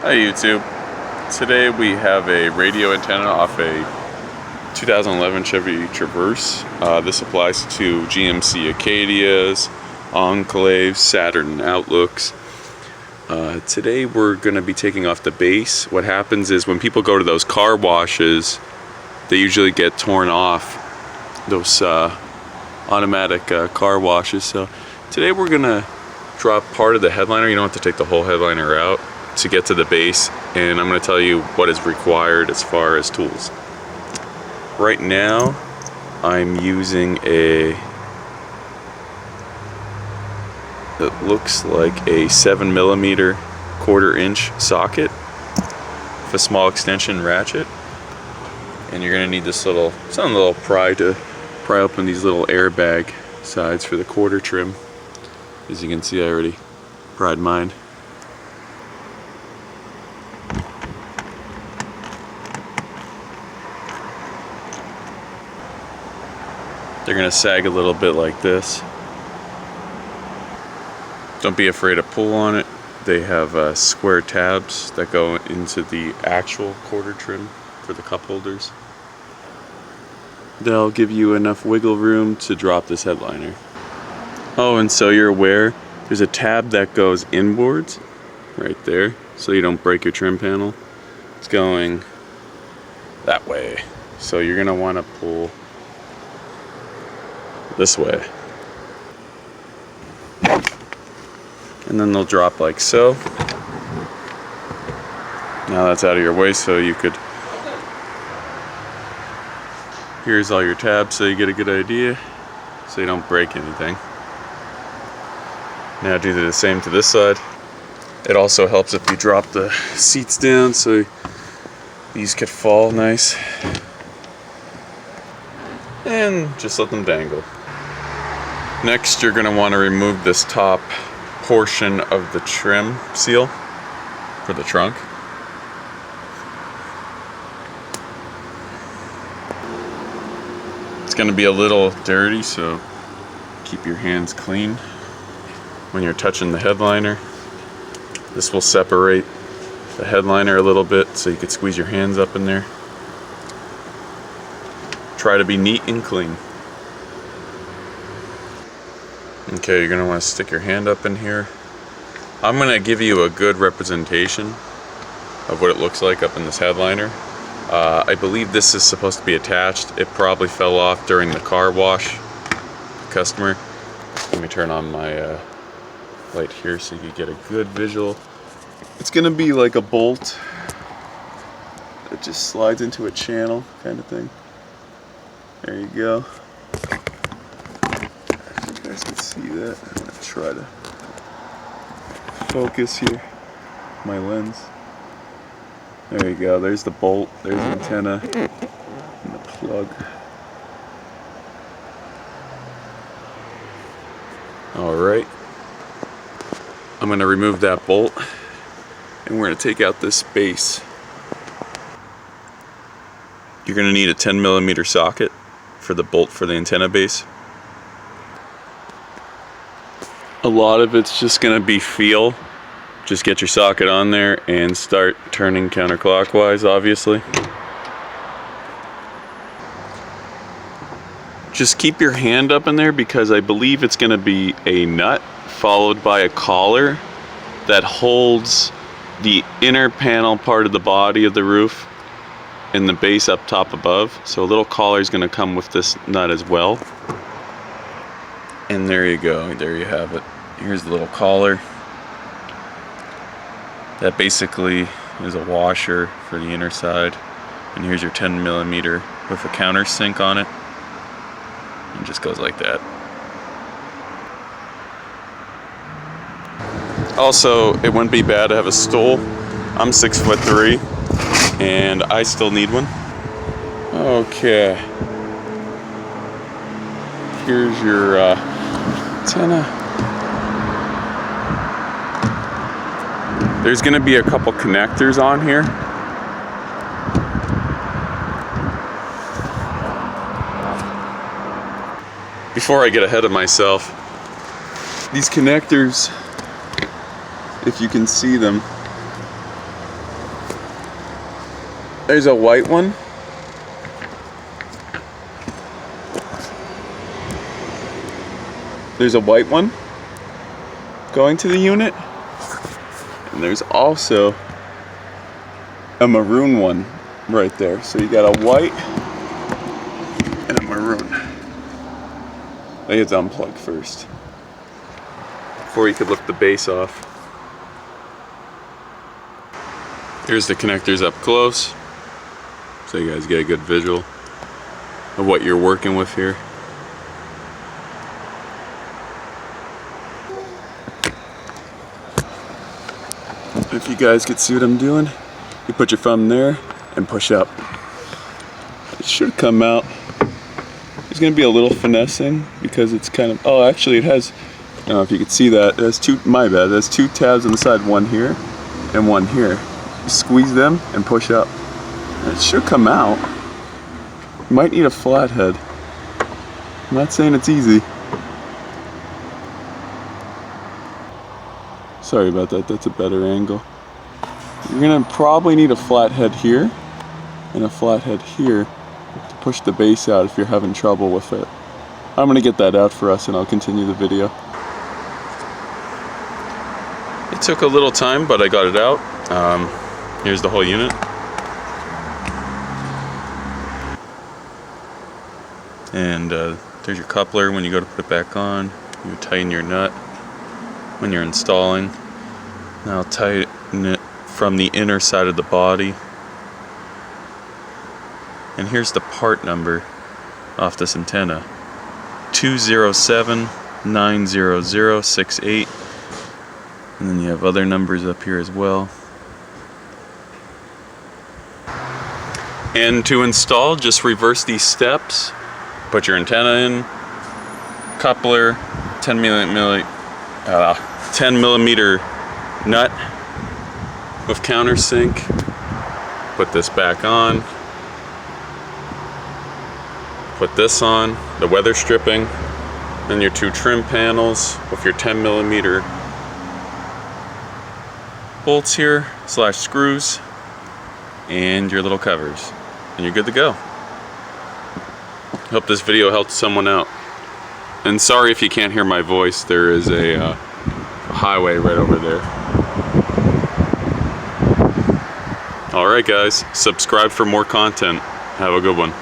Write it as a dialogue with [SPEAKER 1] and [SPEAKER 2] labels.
[SPEAKER 1] Hi YouTube. Today we have a radio antenna off a 2011 Chevy Traverse. This applies to GMC Acadias, Enclaves, Saturn Outlooks. Today we're going to be taking off the base. What happens is when people go to those car washes, they usually get torn off, those automatic car washes. So today we're going to drop part of the headliner. You don't have to take the whole headliner out to get to the base, and I'm going to tell you what is required as far as tools. Right now I'm using it looks like a 7mm 1/4-inch socket with a small extension ratchet, and you're going to need this little pry to pry open these little airbag sides for the quarter trim. As you can see, I already pried mine. They're going to sag a little bit like this. Don't be afraid to pull on it. They have square tabs that go into the actual quarter trim for the cup holders. They'll give you enough wiggle room to drop this headliner. Oh, and so you're aware, there's a tab that goes inboards right there, so you don't break your trim panel. It's going that way. So you're going to want to pull this way, and then they'll drop like so. Now that's out of your way, so you could, here's all your tabs so you get a good idea, so you don't break anything. Now do the same to this side. It also helps if you drop the seats down so these could fall nice, and just let them dangle. Next, you're going to want to remove this top portion of the trim seal for the trunk. It's going to be a little dirty, so keep your hands clean when you're touching the headliner. This will separate the headliner a little bit so you could squeeze your hands up in there. Try to be neat and clean. Okay, you're going to want to stick your hand up in here. I'm going to give you a good representation of what it looks like up in this headliner. I believe this is supposed to be attached. It probably fell off during the car wash. Customer, let me turn on my light here so you can get a good visual. It's going to be like a bolt that just slides into a channel kind of thing. There you go. You guys can see that. I'm going to try to focus here. My lens. There you go. There's the bolt. There's the antenna and the plug. Alright. I'm going to remove that bolt, and we're going to take out this base. You're going to need a 10mm socket for the bolt for the antenna base. A lot of it's just going to be feel. Just get your socket on there and start turning counterclockwise, obviously. Just keep your hand up in there, because I believe it's going to be a nut followed by a collar that holds the inner panel part of the body of the roof and the base up top above. So a little collar is going to come with this nut as well. And there you go, there you have it. Here's the little collar. That basically is a washer for the inner side. And here's your 10mm with a countersink on it. It just goes like that. Also, it wouldn't be bad to have a stool. I'm 6'3", and I still need one. Okay. Here's your antenna. There's going to be a couple connectors on here. Before I get ahead of myself, these connectors, if you can see them, There's a white one. There's a white one going to the unit. And there's also a maroon one right there. So you got a white and a maroon. I think it's unplugged first before you could lift the base off. Here's the connectors up close, so you guys get a good visual of what you're working with here. If you guys could see what I'm doing, you put your thumb there and push up. It should come out. There's going to be a little finessing because it's kind of, oh actually it has, I don't know if you could see that, it has two, my bad, it has two tabs on the side, one here and one here. You squeeze them and push up. And it should come out. You might need a flathead. I'm not saying it's easy. Sorry about that, that's a better angle. You're gonna probably need a flathead here and a flathead here to push the base out if you're having trouble with it. I'm gonna get that out for us and I'll continue the video. It took a little time, but I got it out. Here's the whole unit. And there's your coupler. When you go to put it back on, you tighten your nut when you're installing. Now tighten it from the inner side of the body. And here's the part number off this antenna. 207-90068. And then you have other numbers up here as well. And to install, just reverse these steps. Put your antenna in, coupler, 10 millimeter nut with countersink. Put this back on. Put this on, the weather stripping, and your two trim panels with your 10 millimeter bolts here, / screws, and your little covers. And you're good to go. Hope this video helped someone out. And sorry if you can't hear my voice, there is a highway right over there. Alright guys, subscribe for more content. Have a good one.